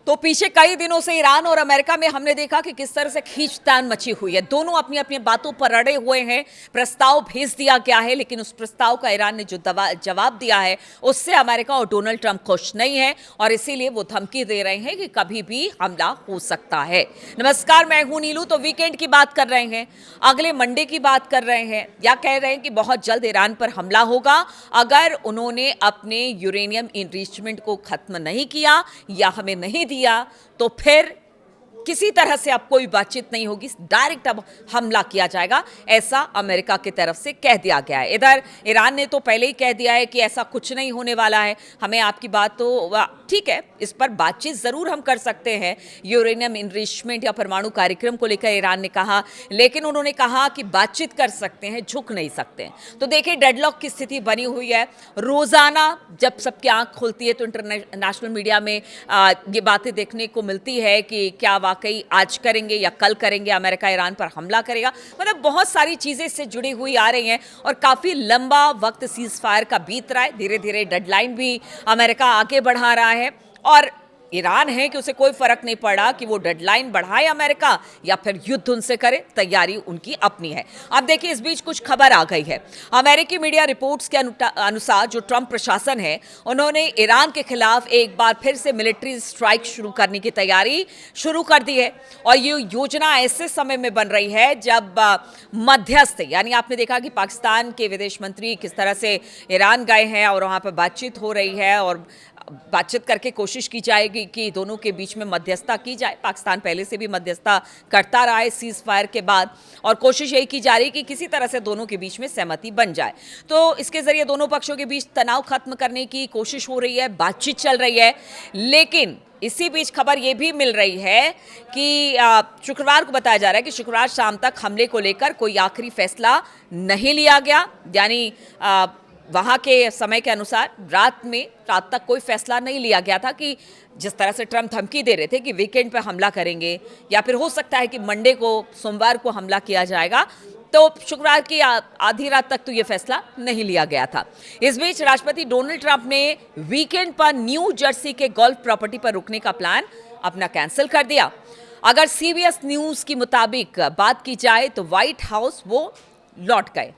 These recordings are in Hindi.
तो पीछे कई दिनों से ईरान और अमेरिका में हमने देखा कि किस तरह से खींचतान मची हुई है। दोनों अपनी अपनी बातों पर अड़े हुए हैं। प्रस्ताव भेज दिया गया है, लेकिन उस प्रस्ताव का ईरान ने जो जवाब दिया है उससे अमेरिका और डोनाल्ड ट्रंप खुश नहीं है और इसीलिए वो धमकी दे रहे हैं कि कभी भी हमला हो सकता है। नमस्कार, मैं हूं नीलू। तो वीकेंड की बात कर रहे हैं, अगले मंडे की बात कर रहे हैं, या कह रहे हैं कि बहुत जल्द ईरान पर हमला होगा अगर उन्होंने अपने यूरेनियम इनरिचमेंट को खत्म नहीं किया या हमें नहीं दिया तो फिर किसी तरह से अब कोई बातचीत नहीं होगी, डायरेक्ट अब हमला किया जाएगा, ऐसा अमेरिका की तरफ से कह दिया गया है। इधर ईरान ने तो पहले ही कह दिया है कि ऐसा कुछ नहीं होने वाला है। हमें आपकी बात तो ठीक है, इस पर बातचीत जरूर हम कर सकते हैं, यूरेनियम इनरिचमेंट या परमाणु कार्यक्रम को लेकर ईरान ने कहा, लेकिन उन्होंने कहा कि बातचीत कर सकते हैं, झुक नहीं सकते। तो देखिए, डेडलॉक की स्थिति बनी हुई है। रोजाना जब सबकी आंख खुलती है तो इंटरनेशनल मीडिया में ये बातें देखने को मिलती है कि क्या वाकई आज करेंगे या कल करेंगे, अमेरिका ईरान पर हमला करेगा। मतलब बहुत सारी चीजें इससे जुड़ी हुई आ रही हैं और काफी लंबा वक्त सीज फायर का बीत रहा है। धीरे धीरे डेडलाइन भी अमेरिका आगे बढ़ा रहा है और ईरान है कि उसे कोई फर्क नहीं पड़ा कि वो डेडलाइन बढ़ाए अमेरिका या फिर युद्ध उनसे करे, तैयारी उनकी अपनी है। अब देखिए, इस बीच कुछ खबर आ गई है। अमेरिकी मीडिया रिपोर्ट्स के अनुसार जो ट्रंप प्रशासन है उन्होंने ईरान के खिलाफ एक बार फिर से मिलिट्री स्ट्राइक शुरू करने की तैयारी शुरू कर दी है और ये योजना ऐसे समय में बन रही है जब मध्यस्थ, यानी आपने देखा कि पाकिस्तान के विदेश मंत्री किस तरह से ईरान गए हैं और वहां पर बातचीत हो रही है और बातचीत करके कोशिश की जाएगी कि दोनों के बीच में मध्यस्थता की जाए। पाकिस्तान पहले से भी मध्यस्थता करता रहा है सीज फायर के बाद और कोशिश यही की जा रही है कि किसी तरह से दोनों के बीच में सहमति बन जाए। तो इसके जरिए दोनों पक्षों के बीच तनाव खत्म करने की कोशिश हो रही है, बातचीत चल रही है। लेकिन इसी बीच खबर यह भी मिल रही है कि शुक्रवार को बताया जा रहा है कि शुक्रवार शाम तक हमले को लेकर कोई आखिरी फैसला नहीं लिया गया, यानी वहाँ के समय के अनुसार रात तक कोई फैसला नहीं लिया गया था कि जिस तरह से ट्रंप धमकी दे रहे थे कि वीकेंड पर हमला करेंगे या फिर हो सकता है कि मंडे को, सोमवार को हमला किया जाएगा, तो शुक्रवार की आधी रात तक तो ये फैसला नहीं लिया गया था। इस बीच राष्ट्रपति डोनाल्ड ट्रंप ने वीकेंड पर न्यू जर्सी के गोल्फ प्रॉपर्टी पर रुकने का प्लान अपना कैंसिल कर दिया। अगर सीबीएस न्यूज के मुताबिक बात की जाए तो व्हाइट हाउस वो लौट गए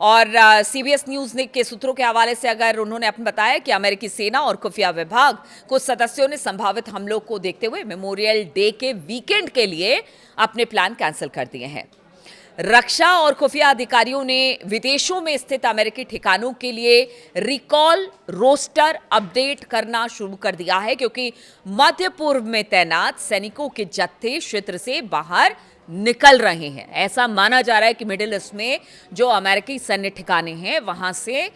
और सीबीएस न्यूज ने के सूत्रों के हवाले से अगर उन्होंने अपने बताया कि अमेरिकी सेना और खुफिया विभाग कुछ सदस्यों ने संभावित हमलों को देखते हुए मेमोरियल डे के वीकेंड के लिए अपने प्लान कैंसिल कर दिए हैं। रक्षा और खुफिया अधिकारियों ने विदेशों में स्थित अमेरिकी ठिकानों के लिए रिकॉल रोस्टर अपडेट करना शुरू कर दिया है, क्योंकि मध्य पूर्व में तैनात सैनिकों के जत्थे क्षेत्र से बाहर निकल रहे हैं। ऐसा माना जा रहा है कि मिडिल ईस्ट में जो अमेरिकी सैन्य ठिकाने हैं वहां से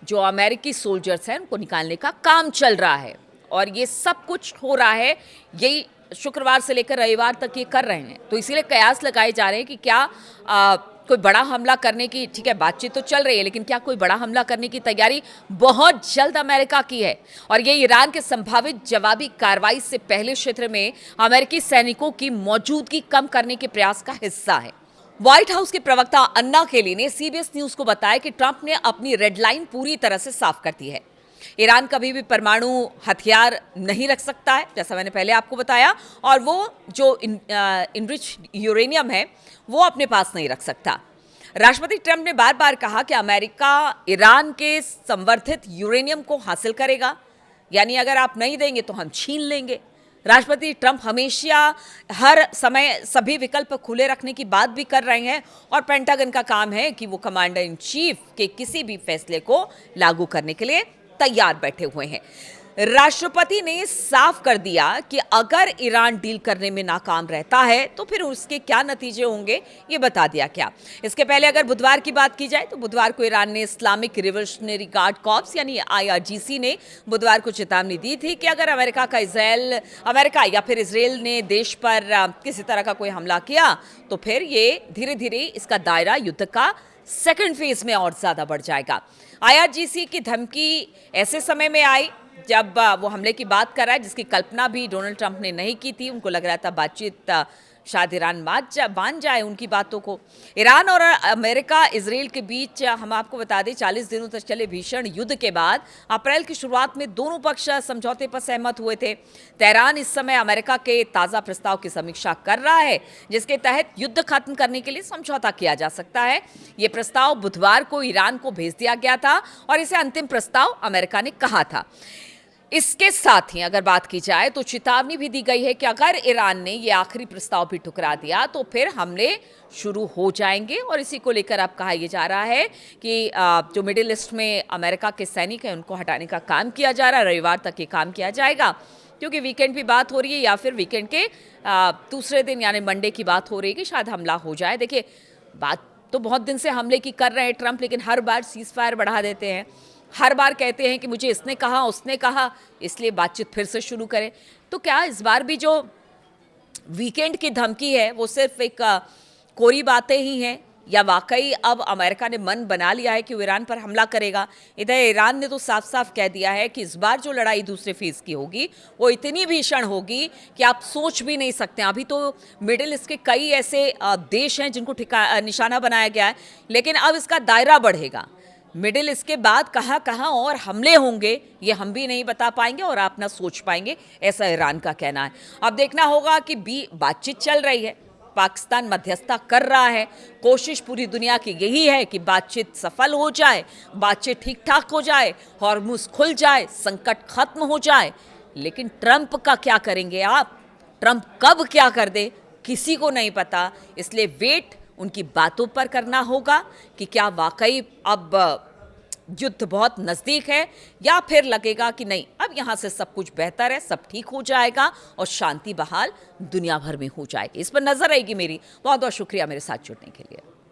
जो अमेरिकी सोल्जर्स हैं उनको निकालने का काम चल रहा है और ये सब कुछ हो रहा है, यही शुक्रवार से लेकर रविवार तक ये कर रहे हैं। तो इसीलिए कयास लगाए जा रहे हैं कि क्या कोई बड़ा हमला करने की, ठीक है बातचीत तो चल रही है, लेकिन क्या कोई बड़ा हमला करने की तैयारी बहुत जल्द अमेरिका की है और ये ईरान के संभावित जवाबी कार्रवाई से पहले क्षेत्र में अमेरिकी सैनिकों की मौजूदगी कम करने के प्रयास का हिस्सा है। व्हाइट हाउस के प्रवक्ता अन्ना केली ने सीबीएस न्यूज को बताया कि ट्रंप ने अपनी रेड लाइन पूरी तरह से साफ कर दी है। ईरान कभी भी परमाणु हथियार नहीं रख सकता है, जैसा मैंने पहले आपको बताया, और वो जो इनरिच यूरेनियम है वो अपने पास नहीं रख सकता। राष्ट्रपति ट्रंप ने बार बार कहा कि अमेरिका ईरान के संवर्धित यूरेनियम को हासिल करेगा, यानी अगर आप नहीं देंगे तो हम छीन लेंगे। राष्ट्रपति ट्रंप हमेशा हर समय सभी विकल्प खुले रखने की बात भी कर रहे हैं और पेंटागन का काम है कि वो कमांडर इन चीफ के किसी भी फैसले को लागू करने के लिए तैयार बैठे हुए हैं। राष्ट्रपति ने साफ कर दिया कि अगर ईरान डील करने में नाकाम रहता है तो फिर उसके क्या नतीजे होंगे, ये बता दिया क्या। इसके पहले अगर बुधवार की बात की जाए तो बुधवार को ईरान ने इस्लामिक रिवोल्यूशनरी गार्ड कॉर्प्स यानी आईआरजीसी ने बुधवार को चेतावनी दी थी कि अगर अमेरिका या फिर इजराइल ने देश पर किसी तरह का कोई हमला किया तो फिर ये धीरे धीरे इसका दायरा युद्ध का सेकंड फेज में और ज्यादा बढ़ जाएगा। आईआरजीसी की धमकी ऐसे समय में आई जब वो हमले की बात कर रहा है जिसकी कल्पना भी डोनाल्ड ट्रंप ने नहीं की थी। उनको लग रहा था बातचीत शायद ईरान मान जाए उनकी बातों को। ईरान और अमेरिका इसराइल के बीच हम आपको बता दें 40 दिनों तक चले भीषण युद्ध के बाद अप्रैल की शुरुआत में दोनों पक्ष समझौते पर सहमत हुए थे। तेहरान इस समय अमेरिका के ताज़ा प्रस्ताव की समीक्षा कर रहा है जिसके तहत युद्ध खत्म करने के लिए समझौता किया जा सकता है। ये प्रस्ताव बुधवार को ईरान को भेज दिया गया था और इसे अंतिम प्रस्ताव अमेरिका ने कहा था। इसके साथ ही अगर बात की जाए तो चेतावनी भी दी गई है कि अगर ईरान ने ये आखिरी प्रस्ताव भी ठुकरा दिया तो फिर हमले शुरू हो जाएंगे। और इसी को लेकर अब कहा यह जा रहा है कि जो मिडिल ईस्ट में अमेरिका के सैनिक हैं उनको हटाने का काम किया जा रहा है। रविवार तक ये काम किया जाएगा क्योंकि वीकेंड की बात हो रही है या फिर वीकेंड के दूसरे दिन यानी मंडे की बात हो रही है कि शायद हमला हो जाए। देखिए, बात तो बहुत दिन से हमले की कर रहे हैं ट्रंप, लेकिन हर बार सीज फायर बढ़ा देते हैं। हर बार कहते हैं कि मुझे इसने कहा उसने कहा, इसलिए बातचीत फिर से शुरू करें। तो क्या इस बार भी जो वीकेंड की धमकी है वो सिर्फ एक कोरी बातें ही हैं या वाकई अब अमेरिका ने मन बना लिया है कि वो ईरान पर हमला करेगा? इधर ईरान ने तो साफ साफ कह दिया है कि इस बार जो लड़ाई दूसरे फेज की होगी वो इतनी भीषण होगी कि आप सोच भी नहीं सकते। अभी तो मिडिल ईस्ट के कई ऐसे देश हैं जिनको निशाना बनाया गया है, लेकिन अब इसका दायरा बढ़ेगा। मिडिल ईस्ट के बाद कहाँ कहाँ और हमले होंगे ये हम भी नहीं बता पाएंगे और आप ना सोच पाएंगे, ऐसा ईरान का कहना है। अब देखना होगा कि बातचीत चल रही है, पाकिस्तान मध्यस्थता कर रहा है, कोशिश पूरी दुनिया की यही है कि बातचीत सफल हो जाए, बातचीत ठीक ठाक हो जाए, हॉर्मुज़ खुल जाए, संकट खत्म हो जाए। लेकिन ट्रंप का क्या करेंगे आप? ट्रंप कब क्या कर दे किसी को नहीं पता, इसलिए वेट उनकी बातों पर करना होगा कि क्या वाकई अब युद्ध बहुत नज़दीक है या फिर लगेगा कि नहीं अब यहाँ से सब कुछ बेहतर है, सब ठीक हो जाएगा और शांति बहाल दुनिया भर में हो जाएगी। इस पर नज़र रहेगी मेरी। बहुत बहुत शुक्रिया मेरे साथ जुड़ने के लिए।